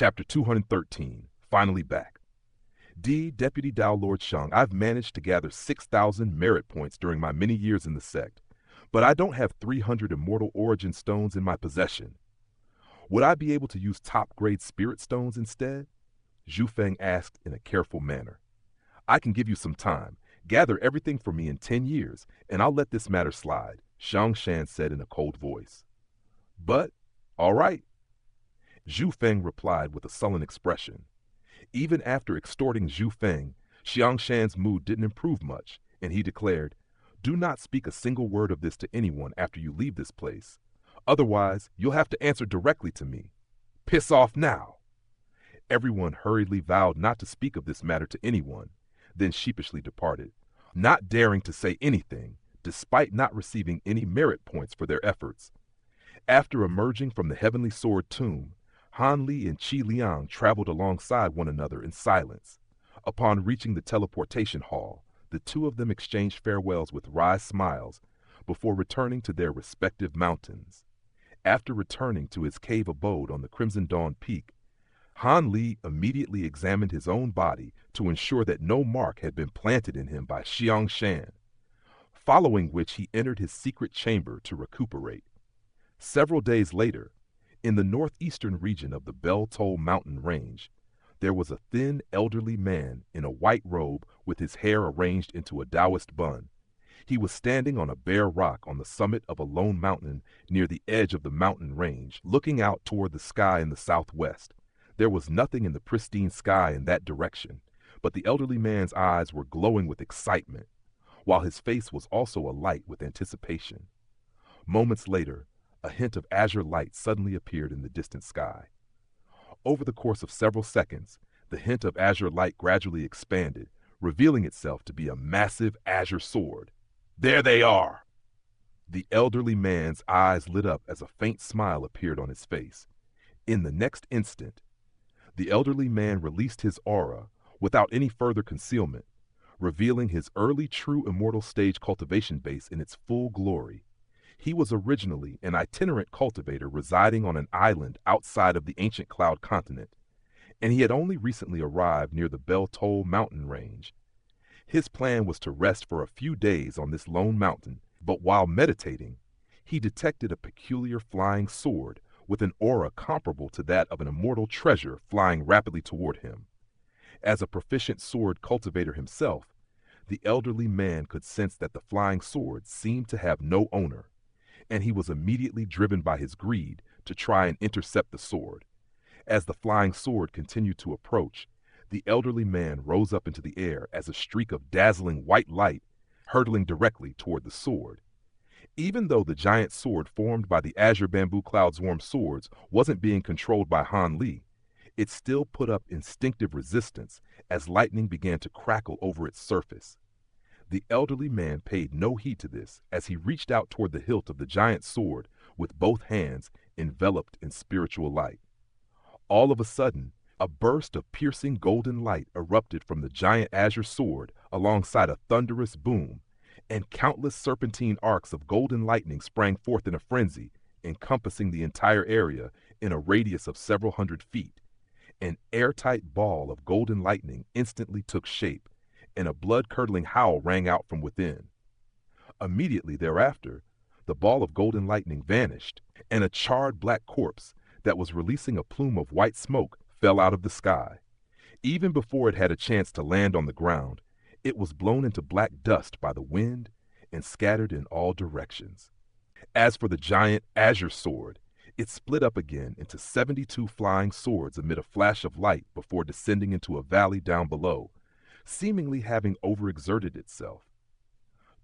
Chapter 213, Finally Back. Deputy Dao Lord Shang, I've managed to gather 6,000 merit points during my many years in the sect, but I don't have 300 immortal origin stones in my possession. Would I be able to use top-grade spirit stones instead? Zhu Feng asked in a careful manner. I can give you some time. Gather everything for me in 10 years, and I'll let this matter slide, Xianxia said in a cold voice. But, all right. Zhu Feng replied with a sullen expression. Even after extorting Zhu Feng, Xianxia's mood didn't improve much, and he declared, Do not speak a single word of this to anyone after you leave this place. Otherwise, you'll have to answer directly to me. Piss off now. Everyone hurriedly vowed not to speak of this matter to anyone, then sheepishly departed, not daring to say anything, despite not receiving any merit points for their efforts. After emerging from the Heavenly Sword tomb, Han Li and Qi Liang traveled alongside one another in silence. Upon reaching the teleportation hall, the two of them exchanged farewells with wry smiles before returning to their respective mountains. After returning to his cave abode on the Crimson Dawn Peak, Han Li immediately examined his own body to ensure that no mark had been planted in him by Xianxia, following which he entered his secret chamber to recuperate. Several days later, in the northeastern region of the Bell Toll mountain range, there was a thin, elderly man in a white robe with his hair arranged into a Taoist bun. He was standing on a bare rock on the summit of a lone mountain near the edge of the mountain range, looking out toward the sky in the southwest. There was nothing in the pristine sky in that direction, but the elderly man's eyes were glowing with excitement, while his face was also alight with anticipation. Moments later, a hint of azure light suddenly appeared in the distant sky. Over the course of several seconds, the hint of azure light gradually expanded, revealing itself to be a massive azure sword. There they are! The elderly man's eyes lit up as a faint smile appeared on his face. In the next instant, the elderly man released his aura without any further concealment, revealing his early true immortal stage cultivation base in its full glory. He was originally an itinerant cultivator residing on an island outside of the ancient Cloud continent, and he had only recently arrived near the Bell Toll mountain range. His plan was to rest for a few days on this lone mountain, but while meditating, he detected a peculiar flying sword with an aura comparable to that of an immortal treasure flying rapidly toward him. As a proficient sword cultivator himself, the elderly man could sense that the flying sword seemed to have no owner, and he was immediately driven by his greed to try and intercept the sword. As the flying sword continued to approach, the elderly man rose up into the air as a streak of dazzling white light, hurtling directly toward the sword. Even though the giant sword formed by the azure bamboo cloud swarm swords wasn't being controlled by Han Li, it still put up instinctive resistance as lightning began to crackle over its surface. The elderly man paid no heed to this as he reached out toward the hilt of the giant sword with both hands enveloped in spiritual light. All of a sudden, a burst of piercing golden light erupted from the giant azure sword alongside a thunderous boom, and countless serpentine arcs of golden lightning sprang forth in a frenzy, encompassing the entire area in a radius of several hundred feet. An airtight ball of golden lightning instantly took shape, and a blood-curdling howl rang out from within. Immediately thereafter, the ball of golden lightning vanished, and a charred black corpse that was releasing a plume of white smoke fell out of the sky. Even before it had a chance to land on the ground, it was blown into black dust by the wind and scattered in all directions. As for the giant azure sword, it split up again into 72 flying swords amid a flash of light before descending into a valley down below, seemingly having overexerted itself.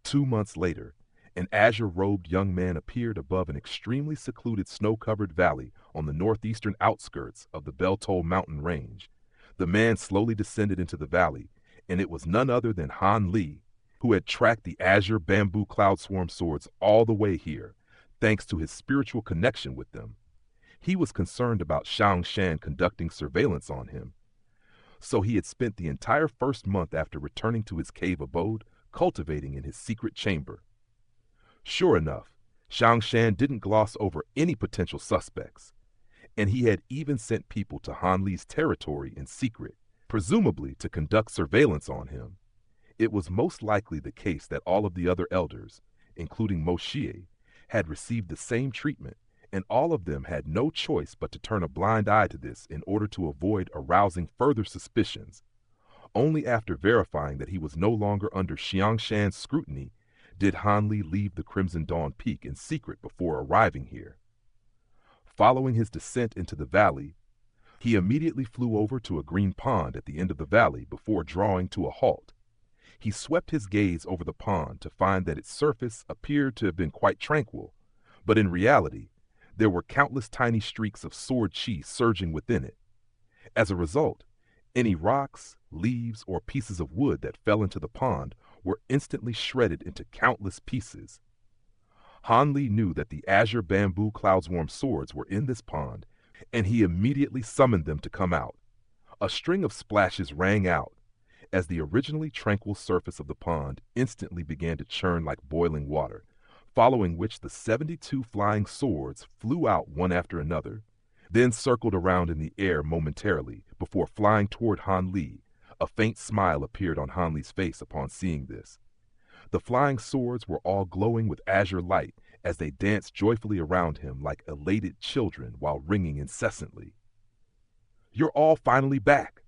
2 months later, an azure-robed young man appeared above an extremely secluded snow-covered valley on the northeastern outskirts of the Bell Toll mountain range. The man slowly descended into the valley, and it was none other than Han Li, who had tracked the azure bamboo cloud swarm swords all the way here, thanks to his spiritual connection with them. He was concerned about Xianxia conducting surveillance on him, so he had spent the entire first month after returning to his cave abode cultivating in his secret chamber. Sure enough, Xianxia didn't gloss over any potential suspects. and he had even sent people to Han Li's territory in secret, presumably to conduct surveillance on him. It was most likely the case that all of the other elders, including Moshe, had received the same treatment, and all of them had no choice but to turn a blind eye to this in order to avoid arousing further suspicions. Only after verifying that he was no longer under Xianxia's scrutiny did Han Li leave the Crimson Dawn Peak in secret before arriving here. Following his descent into the valley, he immediately flew over to a green pond at the end of the valley before drawing to a halt. He swept his gaze over the pond to find that its surface appeared to have been quite tranquil, but in reality, there were countless tiny streaks of sword chi surging within it. As a result, any rocks, leaves, or pieces of wood that fell into the pond were instantly shredded into countless pieces. Han Li knew that the azure bamboo cloudsworm swords were in this pond, and he immediately summoned them to come out. A string of splashes rang out, as the originally tranquil surface of the pond instantly began to churn like boiling water, following which the 72 flying swords flew out one after another, then circled around in the air momentarily before flying toward Han Li. A faint smile appeared on Han Li's face upon seeing this. The flying swords were all glowing with azure light as they danced joyfully around him like elated children while ringing incessantly. "You're all finally back!"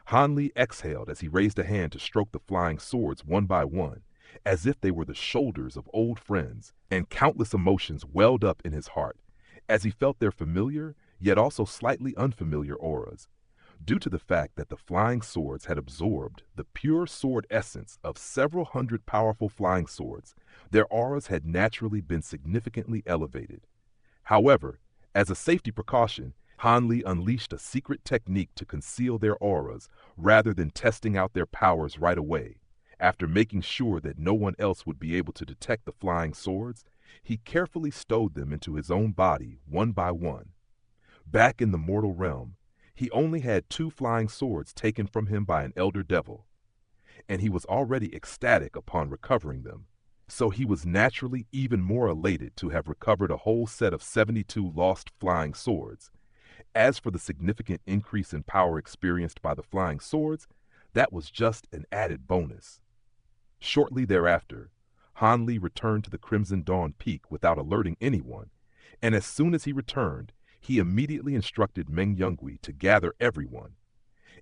Han Li exhaled as he raised a hand to stroke the flying swords one by one, as if they were the shoulders of old friends, and countless emotions welled up in his heart as he felt their familiar, yet also slightly unfamiliar auras. Due to the fact that the flying swords had absorbed the pure sword essence of several hundred powerful flying swords, their auras had naturally been significantly elevated. However, as a safety precaution, Han Li unleashed a secret technique to conceal their auras rather than testing out their powers right away. After making sure that no one else would be able to detect the flying swords, he carefully stowed them into his own body one by one. Back in the mortal realm, he only had 2 flying swords taken from him by an elder devil, and he was already ecstatic upon recovering them, so he was naturally even more elated to have recovered a whole set of 72 lost flying swords. As for the significant increase in power experienced by the flying swords, that was just an added bonus. Shortly thereafter, Han Li returned to the Crimson Dawn Peak without alerting anyone, and as soon as he returned, he immediately instructed Meng Yongui to gather everyone.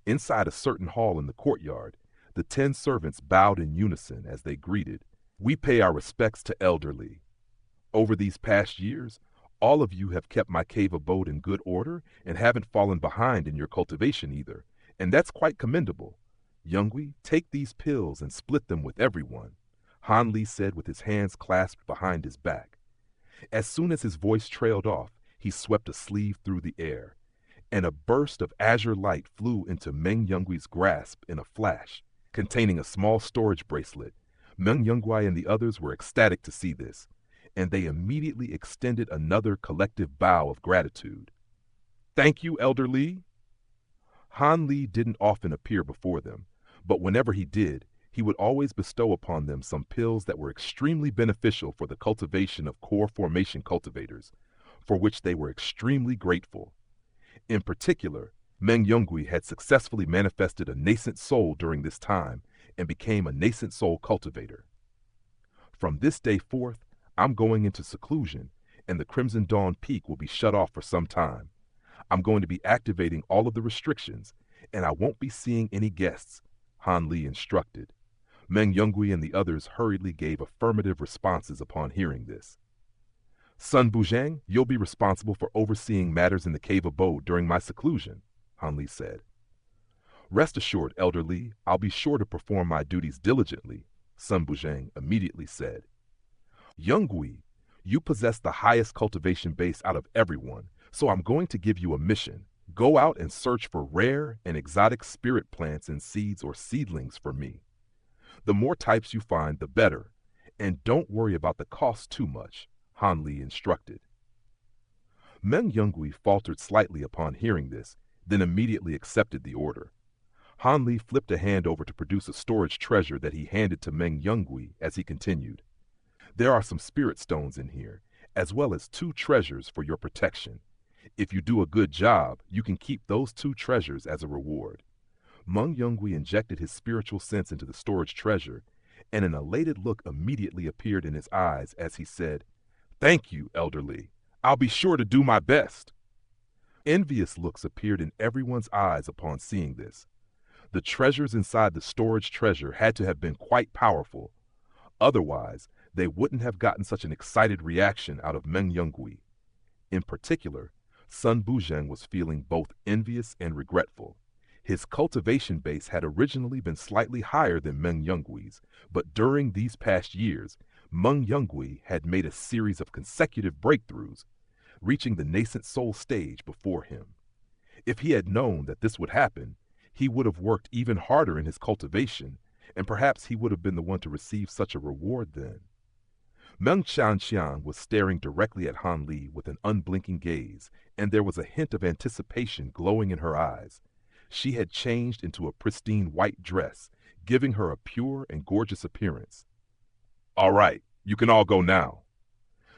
Inside a certain hall in the courtyard, the 10 servants bowed in unison as they greeted, "We pay our respects to Elder Li. Over these past years, all of you have kept my cave abode in good order and haven't fallen behind in your cultivation either, and that's quite commendable. Yongui, take these pills and split them with everyone," Han Li said with his hands clasped behind his back. As soon as his voice trailed off, he swept a sleeve through the air, and a burst of azure light flew into Meng Yongui's grasp in a flash, containing a small storage bracelet. Meng Yongui and the others were ecstatic to see this, and they immediately extended another collective bow of gratitude. "Thank you, Elder Li." Han Li didn't often appear before them, but whenever he did, he would always bestow upon them some pills that were extremely beneficial for the cultivation of core formation cultivators, for which they were extremely grateful. In particular, Meng Yongui had successfully manifested a nascent soul during this time and became a nascent soul cultivator. "From this day forth, I'm going into seclusion, and the Crimson Dawn Peak will be shut off for some time. I'm going to be activating all of the restrictions, and I won't be seeing any guests," Han Li instructed. Meng Yongui and the others hurriedly gave affirmative responses upon hearing this. "Sun Buzhang, you'll be responsible for overseeing matters in the cave abode during my seclusion," Han Li said. "Rest assured, Elder Li, I'll be sure to perform my duties diligently," Sun Buzhang immediately said. "Yongui, you possess the highest cultivation base out of everyone, so I'm going to give you a mission. Go out and search for rare and exotic spirit plants and seeds or seedlings for me. The more types you find, the better, and don't worry about the cost too much," Han Li instructed. Meng Yongui faltered slightly upon hearing this, then immediately accepted the order. Han Li flipped a hand over to produce a storage treasure that he handed to Meng Yongui as he continued. "There are some spirit stones in here, as well as 2 treasures for your protection. If you do a good job, you can keep those 2 treasures as a reward. Meng Yongui injected his spiritual sense into the storage treasure, and an elated look immediately appeared in his eyes as he said, "Thank you, Elder Li. I'll be sure to do my best." Envious looks appeared in everyone's eyes upon seeing this. The treasures inside the storage treasure had to have been quite powerful. Otherwise, they wouldn't have gotten such an excited reaction out of Meng Yongui. In particular, Sun Buzheng was feeling both envious and regretful. His cultivation base had originally been slightly higher than Meng Yonggui's, but during these past years, Meng Yongui had made a series of consecutive breakthroughs, reaching the nascent soul stage before him. If he had known that this would happen, he would have worked even harder in his cultivation, and perhaps he would have been the one to receive such a reward then. Meng Xianxia was staring directly at Han Li with an unblinking gaze, and there was a hint of anticipation glowing in her eyes. She had changed into a pristine white dress, giving her a pure and gorgeous appearance. "All right, you can all go now,"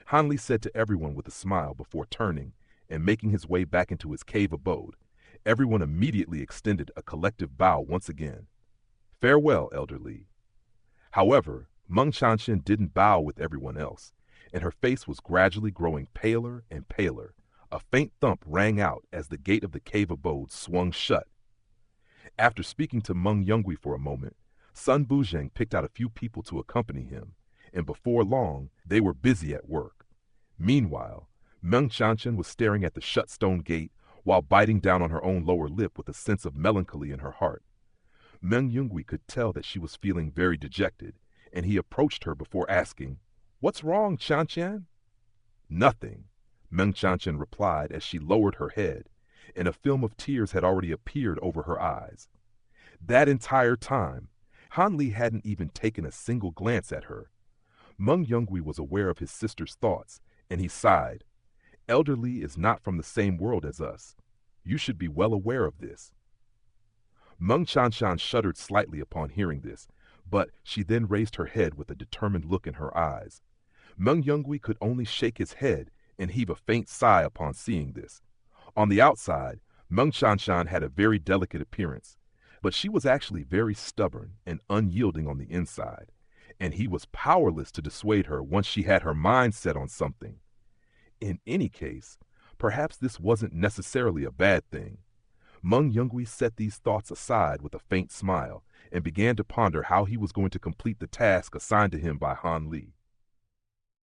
Han Li said to everyone with a smile before turning and making his way back into his cave abode. Everyone immediately extended a collective bow once again. "Farewell, Elder Li." However, Meng Xianxia didn't bow with everyone else, and her face was gradually growing paler and paler. A faint thump rang out as the gate of the cave abode swung shut. After speaking to Meng Yongui for a moment, Sun Buzheng picked out a few people to accompany him, and before long, they were busy at work. Meanwhile, Meng Xianxia was staring at the shut stone gate while biting down on her own lower lip with a sense of melancholy in her heart. Meng Yongui could tell that she was feeling very dejected, and he approached her before asking, "What's wrong, Xianxian?" "Nothing," Meng Xianxian replied as she lowered her head, and a film of tears had already appeared over her eyes. That entire time, Han Li hadn't even taken a single glance at her. Meng Yongui was aware of his sister's thoughts, and he sighed. "Elder Li is not from the same world as us. You should be well aware of this." Meng Xianxian shuddered slightly upon hearing this, but she then raised her head with a determined look in her eyes. Meng Yongui could only shake his head and heave a faint sigh upon seeing this. On the outside, Meng Xianxian had a very delicate appearance, but she was actually very stubborn and unyielding on the inside, and he was powerless to dissuade her once she had her mind set on something. In any case, perhaps this wasn't necessarily a bad thing. Meng Yongui set these thoughts aside with a faint smile and began to ponder how he was going to complete the task assigned to him by Han Li.